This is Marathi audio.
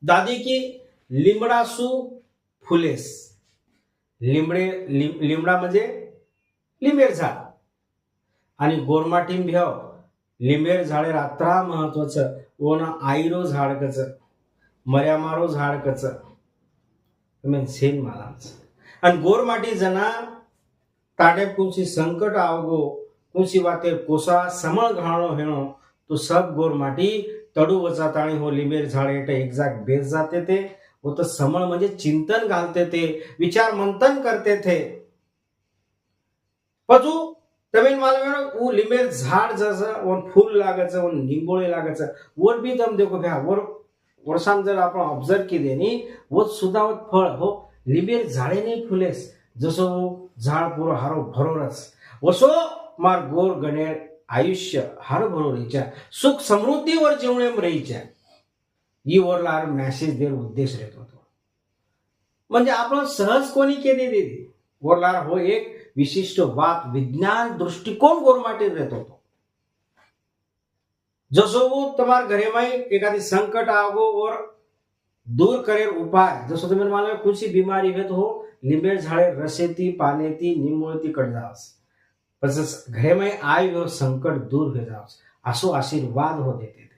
दादी की लिमडासू फुलेस. लिमडा म्हणजे लिंबेर झाड आणि गोरमाटीम भ्याव लिंबेर झाडे रात्रा महत्वाचं ओना आईरो झाड कच मर्यामारो झाड कच सेन मालाच आणि गोरमाटी जना ताटे कुंसी संकट आवगो कुंसी वाते कोसा समळ घाणो हेणो तो सब गोरमाटी तडू वचाताणी हो लिंबेर झाडे एक जाग बेस जाते ते वो तो समळ म्हणजे चिंतन घालते थे, विचार मंथन करते थे. पजू तमिल मालवे वो लिंबेर झाड़ जैसा वो फूल लागच वो निंबोळे लागच और भी तुम देखो भैया और वर्षां जर आपण ऑब्जर्व की देनी वो सुद्धा वो फळ हो लिंबेर झाडे नाही फुलेस जसो झाड पुरो हारो भरोरच वसो मार गोर गणेर आयुष्य हारो भरो रहीच्या सुख समृद्धीवर जीवनेम रहीच्या ही वरलार मेसेज देर उद्देश रहतो होतो. म्हणजे आपण सहज कोणी केली दिली वरलार हो एक विशिष्ट बात विज्ञान दृष्टिकोन गोरमाटी रहतो होतो. जसो वो तुम्हार घरे में एखादी संकट आवगो और दूर करेर उपाय जसो तुम्ही मला कुछ बीमारी है तो हो लिंबेर झाडे रसेती पानेती निमुळती कडजावस पस घरे में आय वो संकट दूर हो जावस असो आशीर्वाद हो देते.